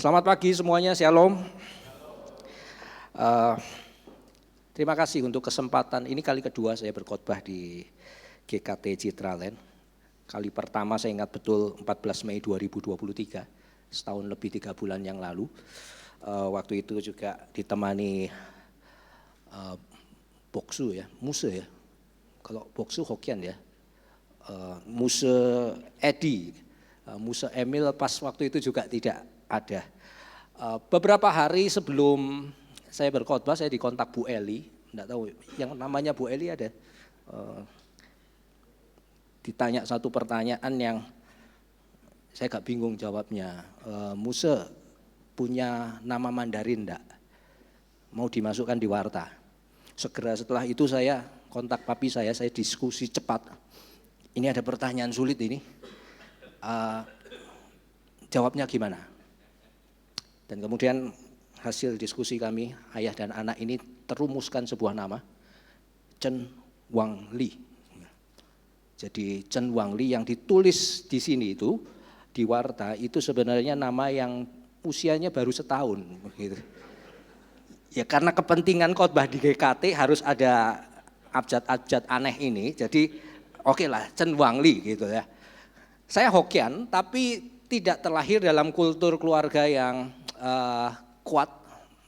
Selamat pagi semuanya, Shalom. Eh, Terima kasih untuk kesempatan. Ini kali kedua saya berkhotbah di GKT Citraland. Kali pertama saya ingat betul 14 Mei 2023, setahun lebih 3 bulan yang lalu. Waktu itu juga ditemani Boksu ya, Muse ya. Kalau Boksu Hokian ya, Muse Edi, Muse Emil pas waktu itu juga tidak ada. Beberapa hari sebelum saya berkhotbah, saya dikontak Bu Eli, enggak tahu yang namanya Bu Eli ada. Ditanya satu pertanyaan yang saya agak bingung jawabnya. Muse punya nama Mandarin enggak? Mau dimasukkan di warta. Segera setelah itu saya kontak papi saya diskusi cepat. Ini ada pertanyaan sulit ini. Jawabnya gimana? Dan kemudian hasil diskusi kami, ayah dan anak ini terumuskan sebuah nama, Chen Wangli. Jadi Chen Wangli yang ditulis di sini itu, di warta itu sebenarnya nama yang usianya baru setahun. Begitu. Ya karena kepentingan khotbah di GKT harus ada abjad-abjad aneh ini, jadi oke lah Chen Wangli gitu ya. Saya Hokian tapi tidak terlahir dalam kultur keluarga yang kuat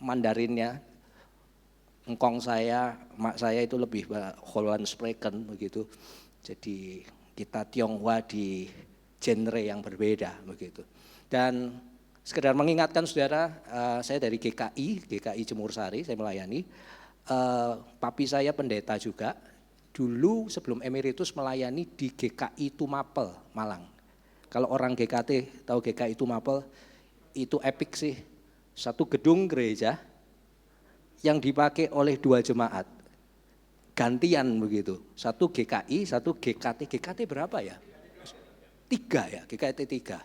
Mandarinnya. Engkong saya, mak saya itu lebih Holland Spreken begitu. Jadi kita Tionghoa di genre yang berbeda begitu. Dan sekedar mengingatkan saudara, saya dari GKI Jemur Sari, saya melayani. Papi saya pendeta juga. Dulu sebelum emeritus melayani di GKI Tumapel, Malang. Kalau orang GKT tahu GKI Tumapel, itu epic sih. Satu gedung gereja yang dipakai oleh 2 jemaat. Gantian begitu. Satu GKI, satu GKT. GKT berapa ya? 3 ya, GKT 3.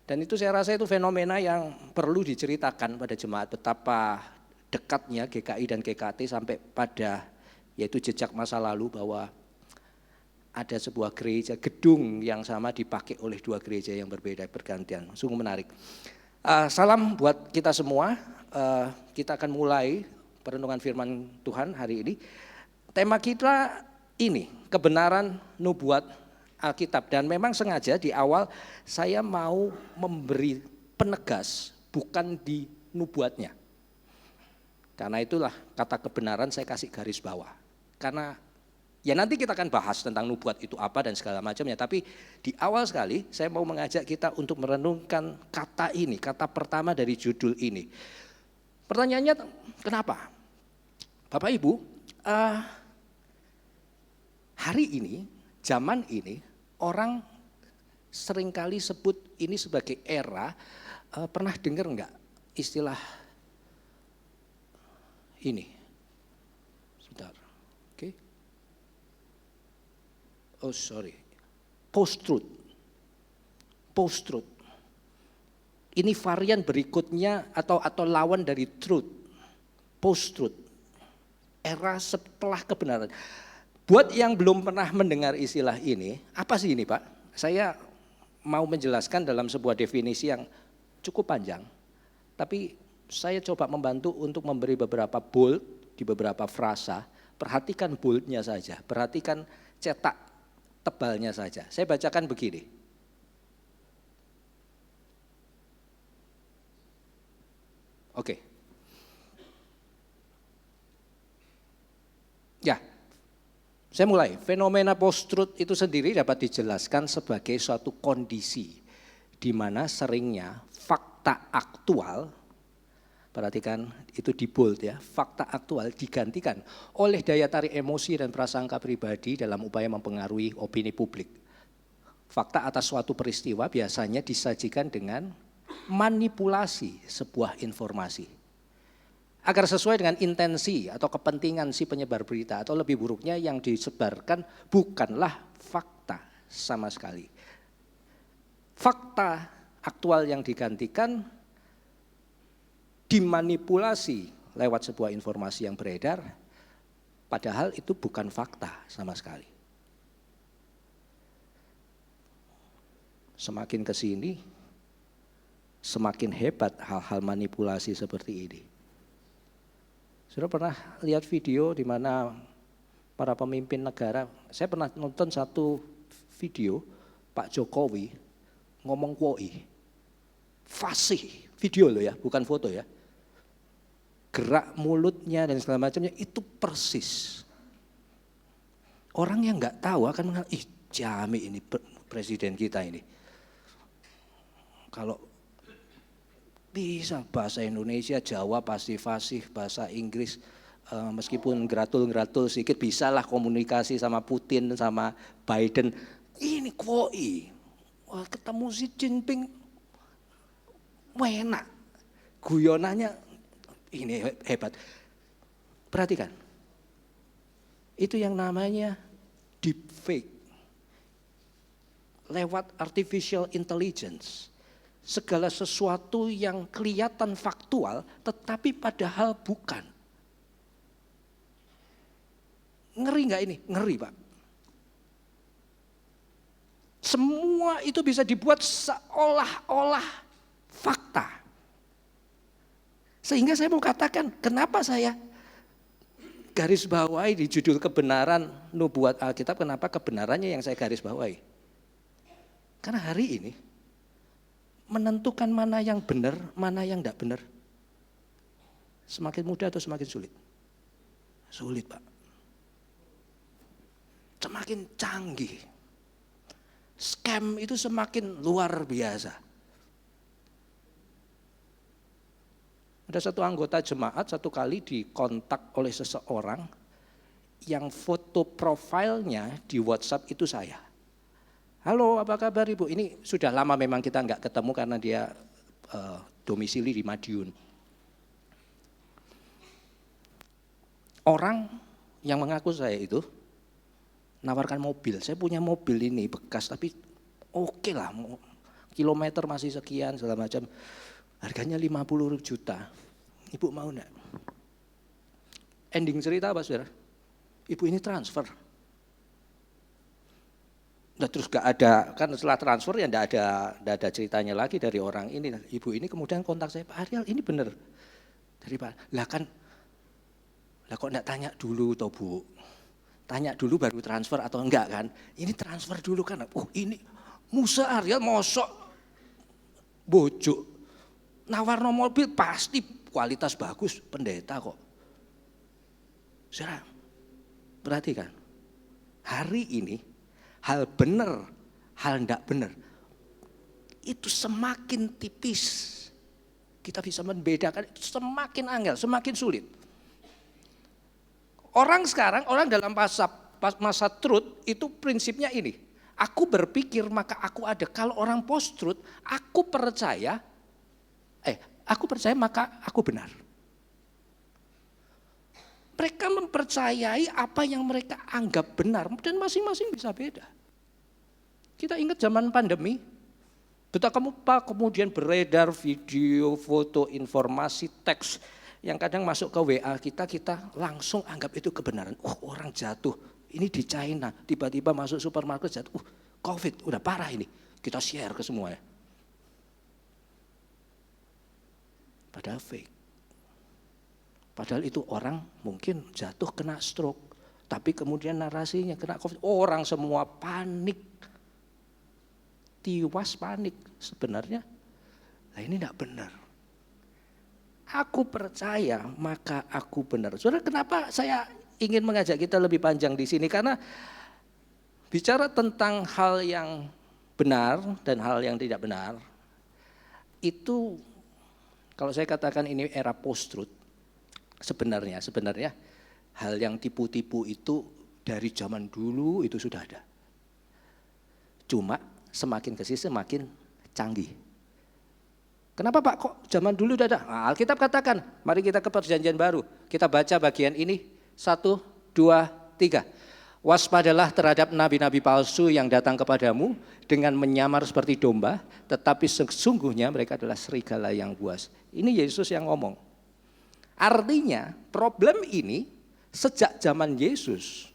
Dan itu saya rasa itu fenomena yang perlu diceritakan pada jemaat betapa dekatnya GKI dan GKT sampai pada yaitu jejak masa lalu bahwa ada sebuah gereja, gedung yang sama dipakai oleh 2 gereja yang berbeda bergantian. Sungguh menarik. Salam buat kita semua. Kita akan mulai perenungan firman Tuhan hari ini. Tema kita ini, kebenaran nubuat Alkitab. Dan memang sengaja di awal saya mau memberi penegas bukan di nubuatnya. Karena itulah kata kebenaran saya kasih garis bawah. Karena ya nanti kita akan bahas tentang nubuat itu apa dan segala macamnya. Tapi di awal sekali saya mau mengajak kita untuk merenungkan kata ini, kata pertama dari judul ini. Pertanyaannya kenapa? Bapak Ibu, hari ini, zaman ini, orang seringkali sebut ini sebagai era, pernah dengar enggak istilah ini? Sebentar, oke. Oh sorry, post-truth. Post-truth. Ini varian berikutnya atau lawan dari truth. Post-truth. Era setelah kebenaran. Buat yang belum pernah mendengar istilah ini, apa sih ini Pak? Saya mau menjelaskan dalam sebuah definisi yang cukup panjang. Tapi saya coba membantu untuk memberi beberapa bold di beberapa frasa. Perhatikan boldnya saja, perhatikan cetak tebalnya saja. Saya bacakan begini. Oke. Ya, saya mulai. Fenomena post-truth itu sendiri dapat dijelaskan sebagai suatu kondisi di mana seringnya fakta aktual, perhatikan itu di bold ya, fakta aktual digantikan oleh daya tarik emosi dan prasangka pribadi dalam upaya mempengaruhi opini publik. Fakta atas suatu peristiwa biasanya disajikan dengan manipulasi sebuah informasi agar sesuai dengan intensi atau kepentingan si penyebar berita, atau lebih buruknya yang disebarkan bukanlah fakta sama sekali. Fakta aktual yang digantikan dimanipulasi lewat sebuah informasi yang beredar, padahal itu bukan fakta sama sekali. Semakin ke sini semakin hebat hal-hal manipulasi seperti ini. Sudah pernah lihat video di mana para pemimpin negara, saya pernah nonton satu video Pak Jokowi ngomong woi, fasih, video loh ya, bukan foto ya. Gerak mulutnya dan segala macamnya itu persis. Orang yang nggak tahu akan mengatakan, ih Jami ini presiden kita ini. Kalau bisa bahasa Indonesia, Jawa pasti fasih, bahasa Inggris meskipun geratul-geratul sedikit bisalah komunikasi sama Putin, sama Biden. Ini koi, wah ketemu Xi Jinping, enak, guyonannya ini hebat. Perhatikan, itu yang namanya deepfake, lewat artificial intelligence. Segala sesuatu yang kelihatan faktual tetapi padahal bukan. Ngeri nggak ini? Ngeri Pak. Semua itu bisa dibuat seolah-olah fakta. Sehingga saya mau katakan kenapa saya garis bawahi di judul kebenaran nubuat Alkitab, kenapa kebenarannya yang saya garis bawahi. Karena hari ini menentukan mana yang benar, mana yang tidak benar. Semakin mudah atau semakin sulit? Sulit Pak. Semakin canggih. Scam itu semakin luar biasa. Ada satu anggota jemaat satu kali dikontak oleh seseorang yang foto profilnya di WhatsApp itu saya. Halo, apa kabar Ibu? Ini sudah lama memang kita nggak ketemu karena dia domisili di Madiun. Orang yang mengaku saya itu nawarkan mobil. Saya punya mobil ini bekas tapi oke lah, kilometer masih sekian segala macam. Harganya 50 juta. Ibu mau enggak? Ending cerita apa saudara? Ibu ini transfer. Nah, terus gak ada, kan setelah transfer ya gak ada ceritanya lagi dari orang ini. Ibu ini kemudian kontak saya, Pak Ariel ini benar. Dari Pak, lah kok gak tanya dulu toh Bu. Tanya dulu baru transfer atau enggak kan. Ini transfer dulu kan, ini Musa Ariel mosok bojo. Nawarno mobil pasti kualitas bagus, pendeta kok. Saudara, perhatikan, hari ini hal benar, hal tidak benar, itu semakin tipis. Kita bisa membedakan, itu semakin angel, semakin sulit. Orang sekarang, orang dalam masa truth itu prinsipnya ini. Aku berpikir maka aku ada. Kalau orang post truth, aku percaya maka aku benar. Mereka mempercayai apa yang mereka anggap benar dan masing-masing bisa beda. Kita ingat zaman pandemi, betapa kemudian beredar video, foto, informasi, teks yang kadang masuk ke WA kita langsung anggap itu kebenaran. Orang jatuh, ini di China, tiba-tiba masuk supermarket jatuh, COVID, udah parah ini. Kita share ke semuanya. Padahal fake. Padahal itu orang mungkin jatuh kena stroke, tapi kemudian narasinya kena COVID. Orang semua panik. Tiwas panik sebenarnya. Nah ini tidak benar. Aku percaya maka aku benar. Saudara, kenapa saya ingin mengajak kita lebih panjang di sini? Karena bicara tentang hal yang benar dan hal yang tidak benar, itu kalau saya katakan ini era post-truth, sebenarnya hal yang tipu-tipu itu dari zaman dulu itu sudah ada. Cuma semakin kesini semakin canggih. Kenapa Pak kok zaman dulu udah ada? Nah, Alkitab katakan, mari kita ke perjanjian baru. Kita baca bagian ini, 1, 2, 3. Waspadalah terhadap nabi-nabi palsu yang datang kepadamu dengan menyamar seperti domba, tetapi sesungguhnya mereka adalah serigala yang buas. Ini Yesus yang ngomong. Artinya problem ini sejak zaman Yesus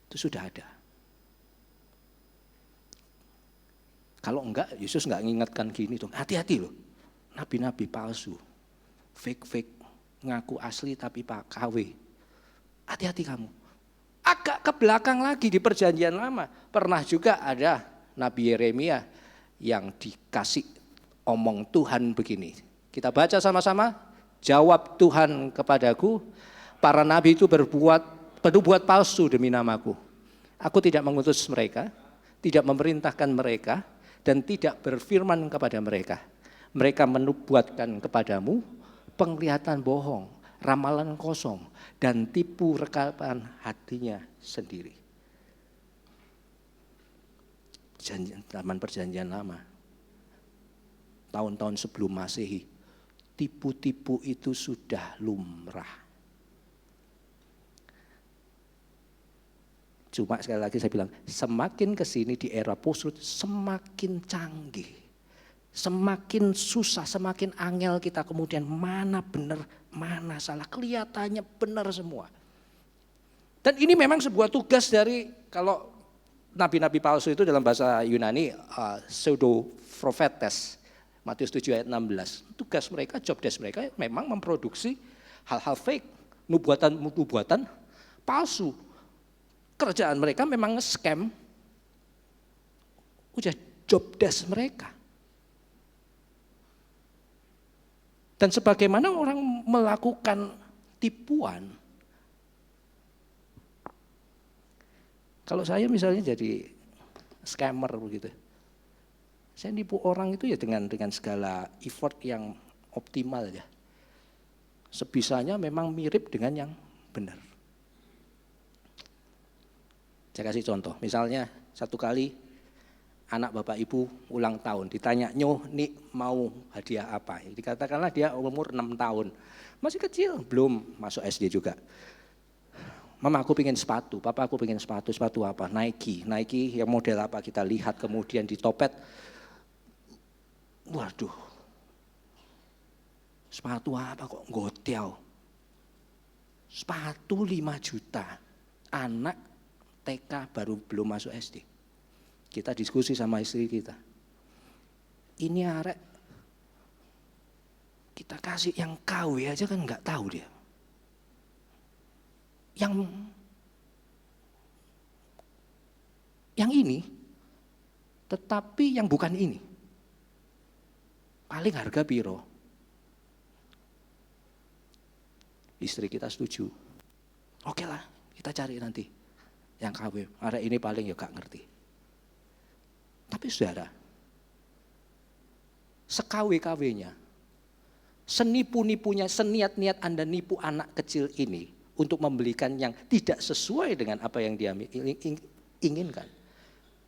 itu sudah ada. Kalau enggak, Yesus enggak mengingatkan gini dong, hati-hati loh, nabi-nabi palsu, fake, ngaku asli tapi Pak KW. Hati-hati kamu. Agak ke belakang lagi di perjanjian lama, pernah juga ada Nabi Yeremia yang dikasih omong Tuhan begini. Kita baca sama-sama, jawab Tuhan kepadaku, para nabi itu berbuat palsu demi namaku. Aku tidak mengutus mereka, tidak memerintahkan mereka, dan tidak berfirman kepada mereka. Mereka menubuatkan kepadamu penglihatan bohong, ramalan kosong, dan tipu rekapan hatinya sendiri. Zaman perjanjian lama, tahun-tahun sebelum Masehi, tipu-tipu itu sudah lumrah. Cuma sekali lagi saya bilang, semakin kesini di era post-truth semakin canggih, semakin susah, semakin angel kita kemudian mana benar, mana salah, kelihatannya benar semua. Dan ini memang sebuah tugas dari, kalau nabi-nabi palsu itu dalam bahasa Yunani pseudo prophetes, Matius 7 ayat 16. Tugas mereka, job desk mereka memang memproduksi hal-hal fake, nubuatan palsu. Kerjaan mereka memang nge-scam. Udah job desk mereka. Dan sebagaimana orang melakukan tipuan. Kalau saya misalnya jadi scammer begitu. Saya nipu orang itu ya dengan segala effort yang optimal ya. Sebisanya memang mirip dengan yang benar. Saya kasih contoh, misalnya satu kali anak bapak ibu ulang tahun, ditanya, "Nyoh, nih mau hadiah apa?" Dikatakanlah dia umur 6 tahun, masih kecil, belum masuk SD juga. "Mama, aku pengen sepatu, papa aku pengen sepatu apa? Nike yang model apa?" Kita lihat kemudian di topet, waduh, sepatu apa kok gotiau? Sepatu 5 juta, anak TK baru belum masuk SD. Kita diskusi sama istri kita. Ini arek kita kasih yang KW aja kan nggak tahu dia. Yang ini, tetapi yang bukan ini. Paling harga piro. Istri kita setuju. Oke lah, kita cari nanti. Yang KW, arek ini paling ya gak ngerti. Tapi saudara, sekawe-kawenya, senipu-nipunya, seniat-niat Anda nipu anak kecil ini untuk membelikan yang tidak sesuai dengan apa yang dia inginkan.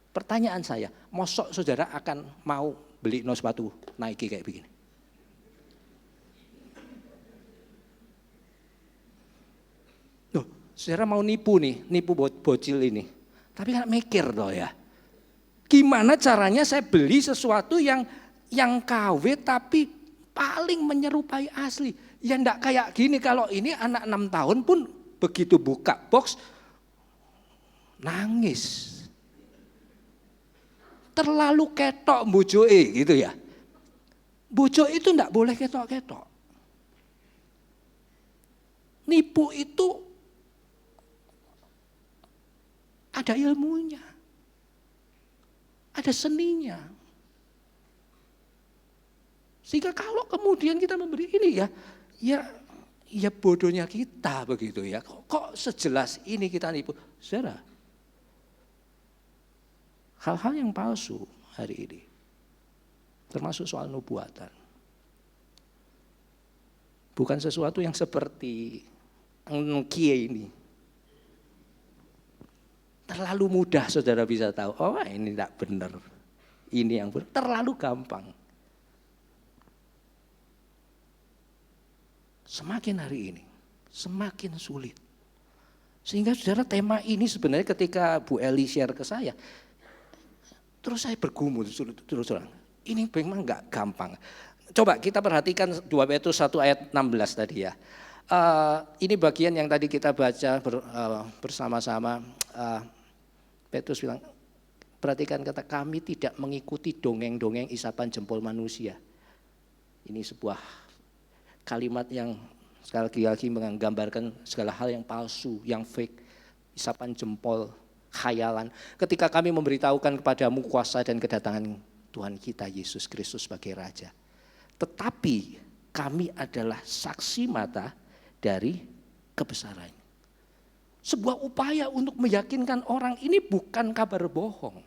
Pertanyaan saya, mosok saudara akan mau beli sepatu Nike kayak begini? Saudara mau nipu bocil ini, tapi kan mikir toh ya, gimana caranya saya beli sesuatu yang KW tapi paling menyerupai asli. Ya enggak kayak gini, kalau ini anak 6 tahun pun begitu buka box nangis. Terlalu ketok bojoe gitu ya. Bojo itu enggak boleh ketok-ketok. Nipu itu ada ilmunya, ada seninya. Sehingga kalau kemudian kita memberi ini ya bodohnya kita begitu ya. Kok sejelas ini kita nipu? Saudara, hal-hal yang palsu hari ini, termasuk soal nubuatan, bukan sesuatu yang seperti Kia ini. Terlalu mudah saudara bisa tahu, oh ini tidak benar, ini yang benar, terlalu gampang. Semakin hari ini, semakin sulit. Sehingga saudara tema ini sebenarnya ketika Bu Eli share ke saya, terus saya bergumul terus terang. Ini memang enggak gampang. Coba kita perhatikan 2 Petrus 1 ayat 16 tadi ya. Ini bagian yang tadi kita baca bersama-sama. Petrus bilang, Perhatikan kata, kami tidak mengikuti dongeng-dongeng isapan jempol manusia. Ini sebuah kalimat yang sekali lagi menggambarkan segala hal yang palsu, yang fake, isapan jempol, khayalan. Ketika kami memberitahukan kepadamu kuasa dan kedatangan Tuhan kita Yesus Kristus sebagai Raja. Tetapi kami adalah saksi mata dari kebesarannya. Sebuah upaya untuk meyakinkan orang ini bukan kabar bohong.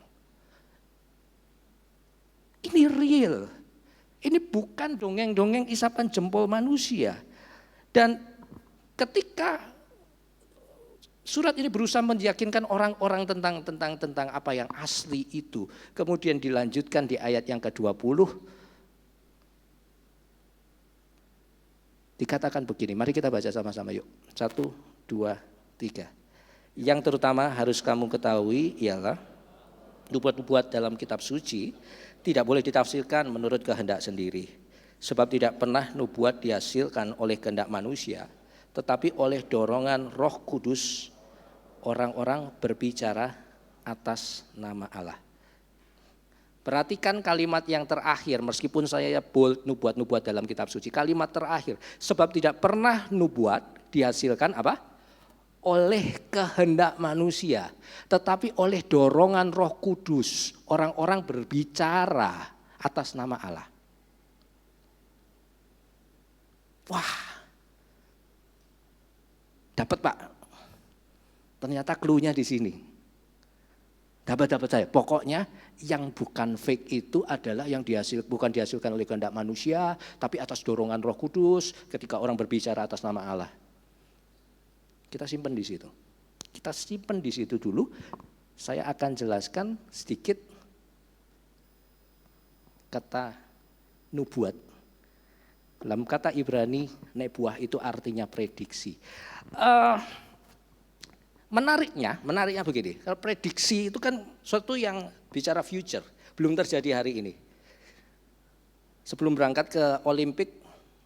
Ini real. Ini bukan dongeng-dongeng isapan jempol manusia. Dan ketika surat ini berusaha meyakinkan orang-orang tentang apa yang asli itu, kemudian dilanjutkan di ayat yang ke-20, dikatakan begini, mari kita baca sama-sama yuk. 1, 2, 3. Yang terutama harus kamu ketahui ialah nubuat-nubuat dalam kitab suci tidak boleh ditafsirkan menurut kehendak sendiri. Sebab tidak pernah nubuat dihasilkan oleh kehendak manusia, tetapi oleh dorongan Roh Kudus orang-orang berbicara atas nama Allah. Perhatikan kalimat yang terakhir, meskipun saya bold nubuat-nubuat dalam kitab suci. Kalimat terakhir, sebab tidak pernah nubuat dihasilkan apa? Oleh kehendak manusia, tetapi oleh dorongan Roh Kudus, orang-orang berbicara atas nama Allah. Wah, dapat Pak. Ternyata clue-nya di sini. Dapat saya. Pokoknya yang bukan fake itu adalah yang bukan dihasilkan oleh kehendak manusia, tapi atas dorongan Roh Kudus ketika orang berbicara atas nama Allah. Kita simpan di situ. Kita simpan di situ dulu. Saya akan jelaskan sedikit kata nubuat. Dalam kata Ibrani, nebuah itu artinya prediksi. Menariknya begini. Kalau prediksi itu kan suatu yang bicara future, belum terjadi hari ini. Sebelum berangkat ke Olimpik,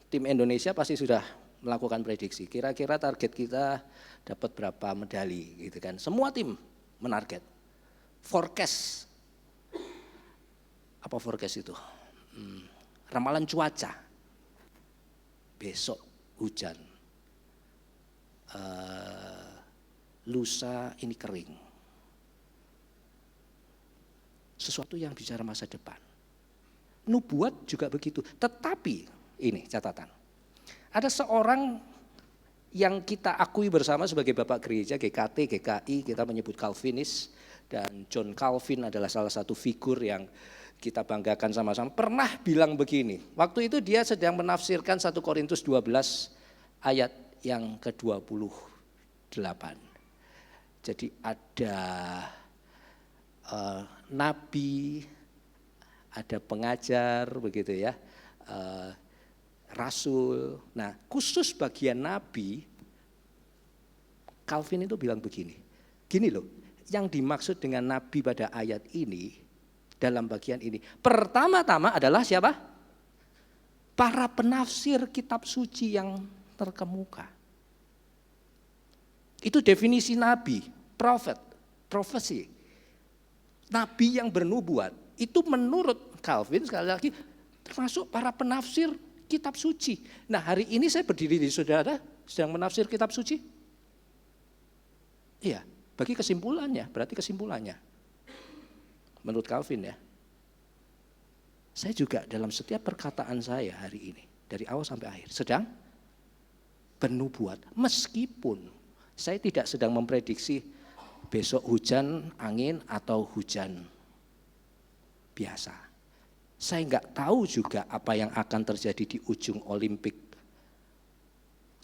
tim Indonesia pasti sudah melakukan prediksi. Kira-kira target kita dapat berapa medali gitu kan. Semua tim menarget. Forecast. Apa forecast itu? Ramalan cuaca. Besok hujan. Lusa ini kering. Sesuatu yang bicara masa depan. Nubuat juga begitu. Tetapi ini catatan. Ada seorang yang kita akui bersama sebagai Bapak Gereja, GKT, GKI, kita menyebut Calvinis. Dan John Calvin adalah salah satu figur yang kita banggakan sama-sama. Pernah bilang begini, waktu itu dia sedang menafsirkan 1 Korintus 12 ayat yang ke-28. Jadi ada nabi, ada pengajar begitu ya, rasul. Nah, khusus bagian nabi, Calvin itu bilang begini. Gini loh, yang dimaksud dengan nabi pada ayat ini, dalam bagian ini, pertama-tama adalah siapa? Para penafsir kitab suci yang terkemuka. Itu definisi nabi, prophet, prophecy. Nabi yang bernubuat, itu menurut Calvin sekali lagi termasuk para penafsir kitab suci. Nah, hari ini saya berdiri di saudara sedang menafsir kitab suci. Iya, bagi kesimpulannya, berarti kesimpulannya. Menurut Calvin ya. Saya juga dalam setiap perkataan saya hari ini, dari awal sampai akhir, sedang bernubuat. Meskipun saya tidak sedang memprediksi besok hujan, angin, atau hujan biasa. Saya enggak tahu juga apa yang akan terjadi di ujung Olimpik.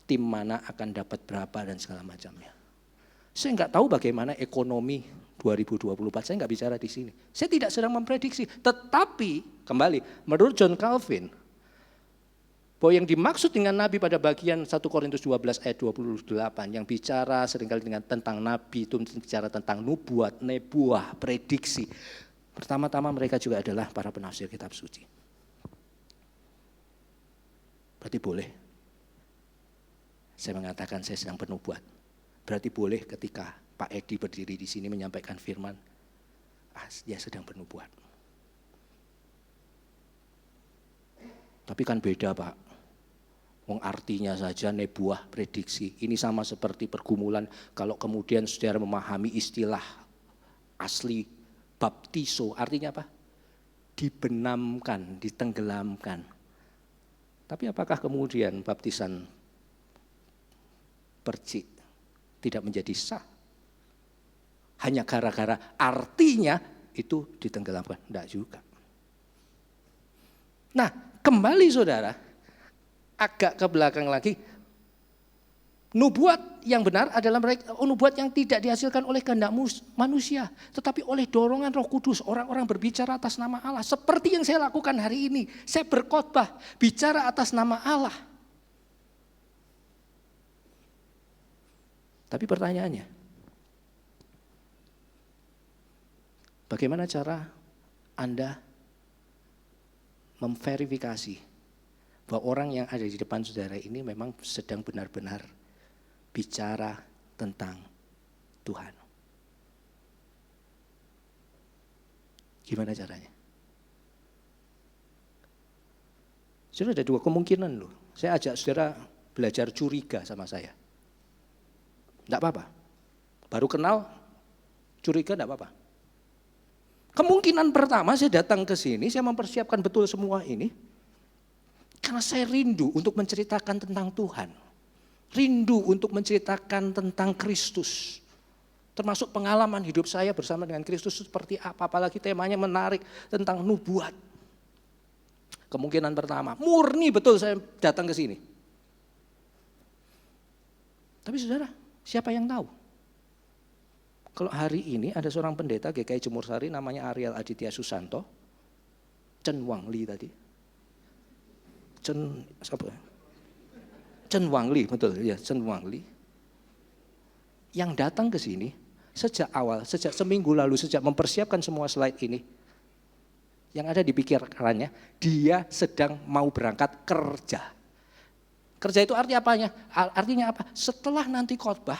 Tim mana akan dapat berapa dan segala macamnya. Saya enggak tahu bagaimana ekonomi 2024, saya enggak bicara di sini. Saya tidak sedang memprediksi, tetapi kembali menurut John Calvin, bahwa yang dimaksud dengan nabi pada bagian 1 Korintus 12 ayat 28 yang bicara seringkali dengan tentang nabi itu bicara tentang nubuat, nebuah, prediksi. Pertama-tama mereka juga adalah para penafsir kitab suci. Berarti boleh saya mengatakan saya sedang bernubuat. Berarti boleh ketika Pak Edi berdiri di sini menyampaikan firman, dia sedang bernubuat. Tapi kan beda Pak. Wong artinya saja nebuah prediksi. Ini sama seperti pergumulan kalau kemudian saudara memahami istilah asli baptiso. Artinya apa? Dibenamkan, ditenggelamkan. Tapi apakah kemudian baptisan percik tidak menjadi sah? Hanya gara-gara artinya itu ditenggelamkan? Tidak juga. Nah, kembali saudara, agak ke belakang lagi, nubuat yang benar adalah nubuat yang tidak dihasilkan oleh kehendak manusia, tetapi oleh dorongan Roh Kudus. Orang-orang berbicara atas nama Allah, seperti yang saya lakukan hari ini. Saya berkhotbah, bicara atas nama Allah. Tapi pertanyaannya, bagaimana cara Anda memverifikasi bahwa orang yang ada di depan saudara ini memang sedang benar-benar bicara tentang Tuhan? Gimana caranya? Saudara, ada dua kemungkinan loh. Saya ajak saudara belajar curiga sama saya. Tidak apa-apa. Baru kenal, curiga tidak apa-apa. Kemungkinan pertama saya datang ke sini, saya mempersiapkan betul semua ini. Karena saya rindu untuk menceritakan tentang Tuhan. Rindu untuk menceritakan tentang Kristus. Termasuk pengalaman hidup saya bersama dengan Kristus seperti apa. Apalagi temanya menarik tentang nubuat. Kemungkinan pertama, murni betul saya datang ke sini. Tapi saudara, siapa yang tahu? Kalau hari ini ada seorang pendeta GKI Jemur Sari namanya Ariel Aditya Susanto, Chen Wangli tadi. Chen Wangli, betul ya, Chen Wangli. Yang datang ke sini sejak awal, sejak seminggu lalu, sejak mempersiapkan semua slide ini. Yang ada di pikirannya, dia sedang mau berangkat kerja. Kerja itu artinya apa? Setelah nanti khotbah,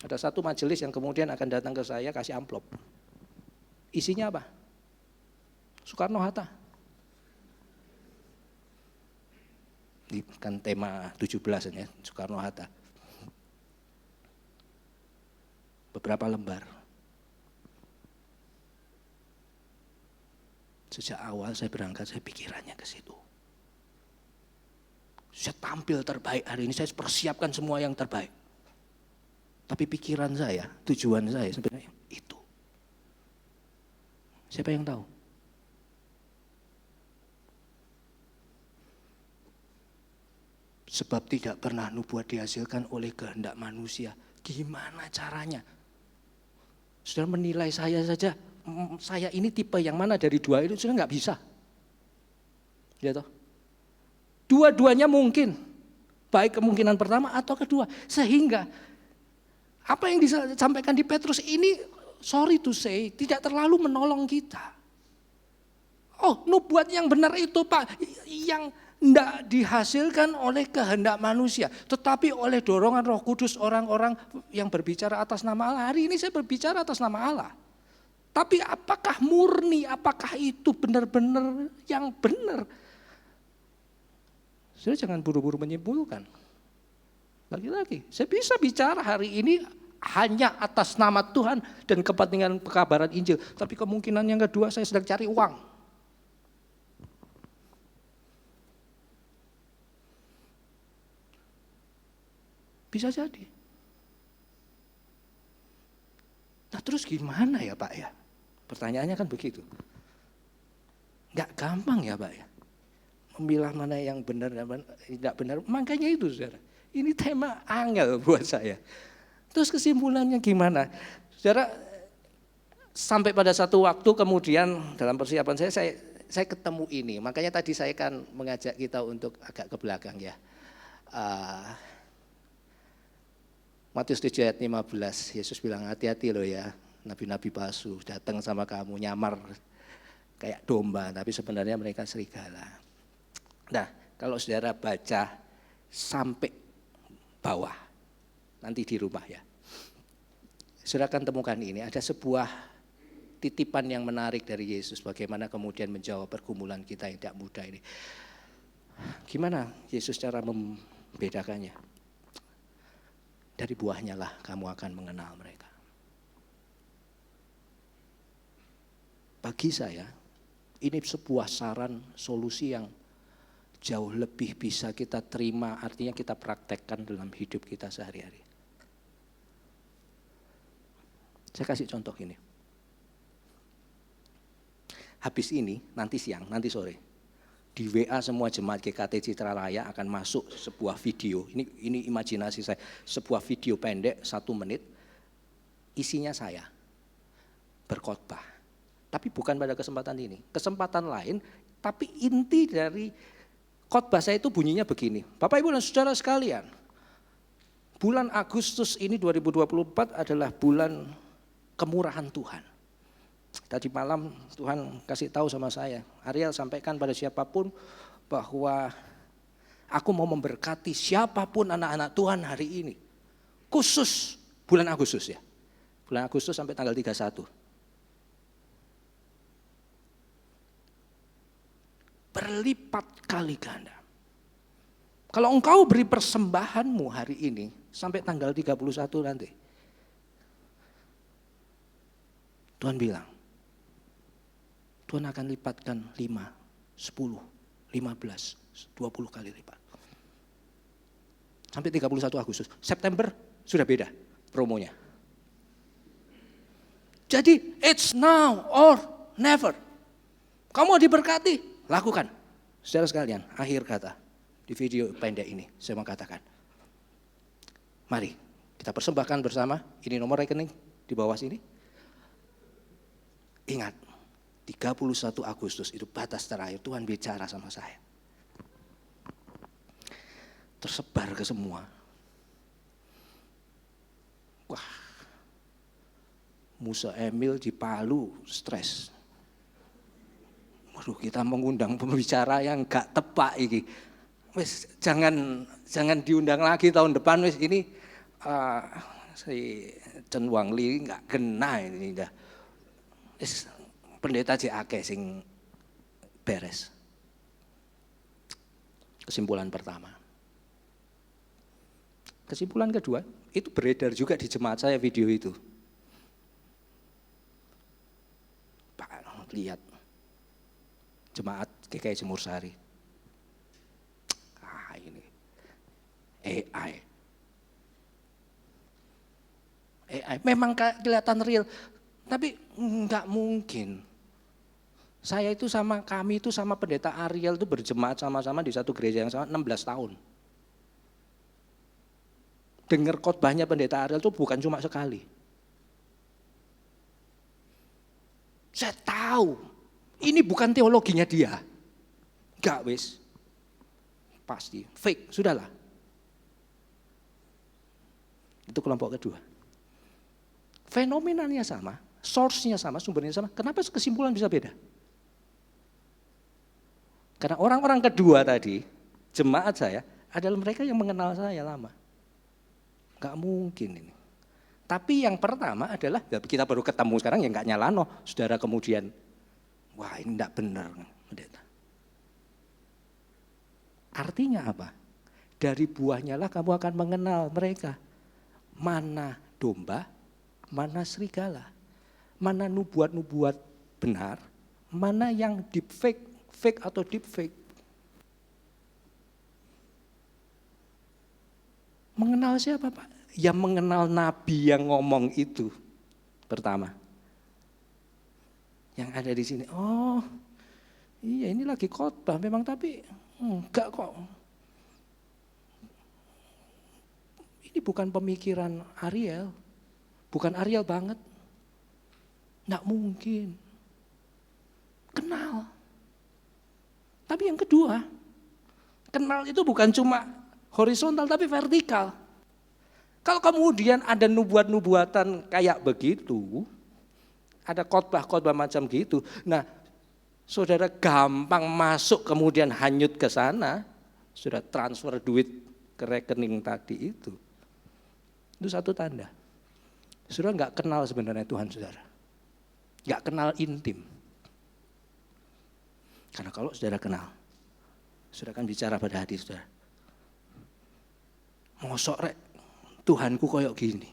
ada satu majelis yang kemudian akan datang ke saya kasih amplop. Isinya apa? Soekarno-Hatta. Ini kan tema 17 ya, Soekarno-Hatta. Beberapa lembar. Sejak awal saya berangkat, saya pikirannya ke situ. Saya tampil terbaik hari ini, saya persiapkan semua yang terbaik. Tapi pikiran saya, tujuan saya sebenarnya itu. Siapa yang tahu? Sebab tidak pernah nubuat dihasilkan oleh kehendak manusia. Gimana caranya? Saudara menilai saya saja, saya ini tipe yang mana dari dua itu sudah nggak bisa. Ya toh? Dua-duanya mungkin, baik kemungkinan pertama atau kedua. Sehingga apa yang disampaikan di Petrus ini, sorry to say, tidak terlalu menolong kita. Oh, nubuat yang benar itu Pak, yang tidak dihasilkan oleh kehendak manusia, tetapi oleh dorongan Roh Kudus orang-orang yang berbicara atas nama Allah. Hari ini saya berbicara atas nama Allah. Tapi apakah murni, apakah itu benar-benar yang benar? Saya jangan buru-buru menyimpulkan. Lagi-lagi, saya bisa bicara hari ini hanya atas nama Tuhan dan kepentingan pekabaran Injil. Tapi kemungkinan yang kedua, saya sedang cari uang. Bisa jadi. Nah terus gimana ya Pak ya? Pertanyaannya kan begitu. Gak gampang ya Pak ya. Memilah mana yang benar dan tidak benar. Makanya itu saudara. Ini tema angel buat saya. Terus kesimpulannya gimana? Saudara, sampai pada satu waktu kemudian dalam persiapan saya ketemu ini. Makanya tadi saya kan mengajak kita untuk agak ke belakang ya. Matius 7 ayat 15, Yesus bilang hati-hati loh ya. Nabi-nabi palsu datang sama kamu nyamar kayak domba, tapi sebenarnya mereka serigala. Nah, kalau saudara baca sampai bawah, nanti di rumah ya. Saudara akan temukan ini, ada sebuah titipan yang menarik dari Yesus, bagaimana kemudian menjawab pergumulan kita yang tidak mudah ini. Gimana Yesus cara membedakannya? Dari buahnya lah kamu akan mengenal mereka. Bagi saya, ini sebuah saran, solusi yang jauh lebih bisa kita terima, artinya kita praktekkan dalam hidup kita sehari-hari. Saya kasih contoh ini. Habis ini, nanti siang, nanti sore, di WA semua jemaat GKT Citra Raya akan masuk sebuah video. Ini imajinasi saya, sebuah video pendek 1 menit, isinya saya berkhotbah. Tapi bukan pada kesempatan ini, kesempatan lain. Tapi inti dari khotbah saya itu bunyinya begini. Bapak Ibu dan Saudara sekalian, bulan Agustus ini 2024 adalah bulan kemurahan Tuhan. Tadi malam Tuhan kasih tahu sama saya, Ariel sampaikan pada siapapun bahwa aku mau memberkati siapapun anak-anak Tuhan hari ini. Khusus bulan Agustus ya. Bulan Agustus sampai tanggal 31. Berlipat kali ganda. Kalau engkau beri persembahanmu hari ini sampai tanggal 31 nanti. Tuhan bilang, Tuhan akan lipatkan 5, 10, 15, 20 kali lipat. Sampai 31 Agustus. September sudah beda promonya. Jadi it's now or never. Kamu diberkati, lakukan. Saudara sekalian, akhir kata di video pendek ini saya mau katakan. Mari kita persembahkan bersama, ini nomor rekening di bawah sini. Ingat, 31 Agustus itu batas terakhir Tuhan bicara sama saya. Tersebar ke semua. Wah, Musa Emil di Palu stres. Waduh, kita mengundang pembicara yang gak tepat ini. Wes jangan diundang lagi tahun depan wes ini si Chen Wangli gak kena ini dah. Pendeta JAK sing beres. Kesimpulan pertama. Kesimpulan kedua, itu beredar juga di jemaat saya video itu. Pak, lihat jemaat GKI Jemur Sari. Ini AI memang kelihatan real, tapi enggak mungkin. Saya itu kami itu sama pendeta Ariel itu berjemaat sama-sama di satu gereja yang sama 16 tahun. Dengar khotbahnya pendeta Ariel itu bukan cuma sekali. Saya tahu ini bukan teologinya dia. Enggak wis. Pasti fake, sudahlah. Itu kelompok kedua. Fenomenanya sama, source-nya sama, sumbernya sama. Kenapa kesimpulan bisa beda? Karena orang-orang kedua tadi, jemaat saya, adalah mereka yang mengenal saya lama. Gak mungkin ini. Tapi yang pertama adalah, kita baru ketemu sekarang ya gak nyalano. Saudara kemudian, wah ini gak benar. Artinya apa? Dari buahnya lah kamu akan mengenal mereka. Mana domba, mana serigala. Mana nubuat-nubuat benar, mana yang deep fake atau deep fake. Mengenal siapa Pak? Ya mengenal nabi yang ngomong itu pertama. Yang ada di sini, oh iya ini lagi khotbah memang tapi enggak kok. Ini bukan pemikiran Ariel, bukan Ariel banget. Enggak mungkin. Kenal. Tapi yang kedua, kenal itu bukan cuma horizontal tapi vertikal. Kalau kemudian ada nubuat-nubuatan kayak begitu, ada khotbah-khotbah macam gitu, nah saudara gampang masuk kemudian hanyut ke sana, sudah transfer duit ke rekening tadi itu satu tanda. Saudara nggak kenal sebenarnya Tuhan saudara. Nggak kenal intim. Karena kalau saudara kenal, saudara kan bicara pada hati saudara. Mosok rek, Tuhanku koyok gini.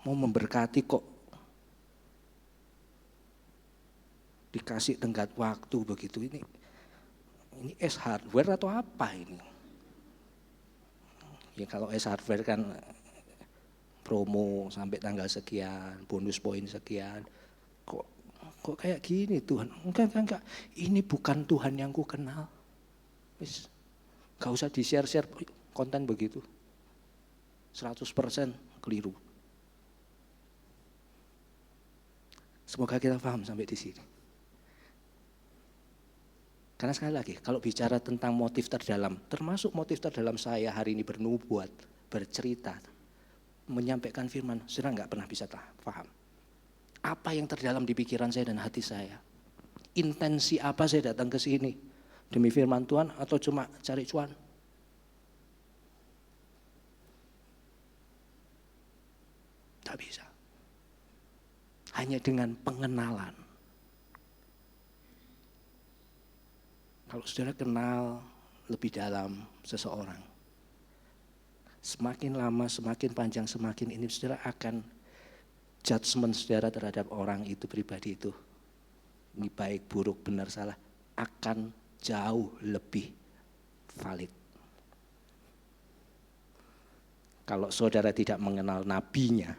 Mau memberkati kok dikasih tenggat waktu begitu. Ini es hardware atau apa ini? Ya kalau es hardware kan promo sampai tanggal sekian, bonus poin sekian. Kok kayak gini Tuhan? Enggak. Ini bukan Tuhan yang ku kenal. Wis, gak usah di-share konten begitu. 100% keliru. Semoga kita paham sampai di sini. Karena sekali lagi, kalau bicara tentang motif terdalam, termasuk motif terdalam saya hari ini bernubuat, bercerita, menyampaikan firman, saudara nggak pernah bisa paham. Apa yang terdalam di pikiran saya dan hati saya? Intensi apa saya datang ke sini? Demi firman Tuhan atau cuma cari cuan? Tak bisa. Hanya dengan pengenalan. Kalau saudara kenal lebih dalam seseorang, semakin lama, semakin panjang, semakin ini saudara akan judgement saudara terhadap orang itu, pribadi itu, ini baik, buruk, benar, salah, akan jauh lebih valid. Kalau saudara tidak mengenal nabinya,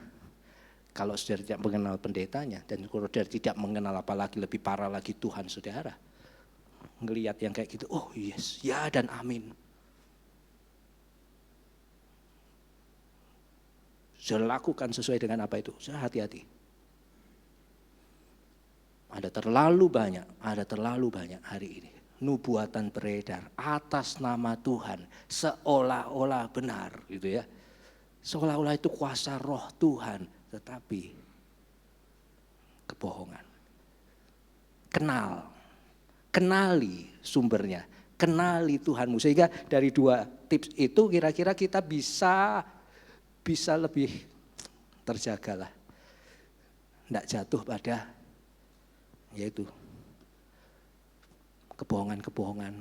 kalau saudara tidak mengenal pendetanya, dan saudara tidak mengenal apalagi lebih parah lagi Tuhan saudara, ngelihat yang kayak gitu, oh yes, ya dan amin. Saudara lakukan sesuai dengan apa itu, saudara hati-hati. Ada terlalu banyak hari ini nubuatan beredar atas nama Tuhan seolah-olah benar gitu ya. Seolah-olah itu kuasa roh Tuhan, tetapi kebohongan. Kenali sumbernya, kenali Tuhanmu. Sehingga dari 2 tips itu kira-kira kita bisa lebih terjagalah. Tidak jatuh pada yaitu kebohongan-kebohongan,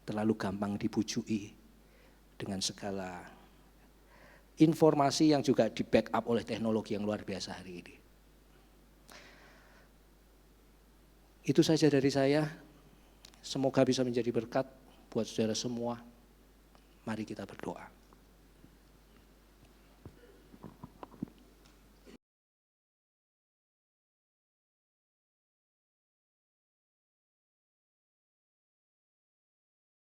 terlalu gampang dibujuki dengan segala informasi yang juga di backup oleh teknologi yang luar biasa hari ini. Itu saja dari saya. Semoga bisa menjadi berkat buat saudara semua. Mari kita berdoa.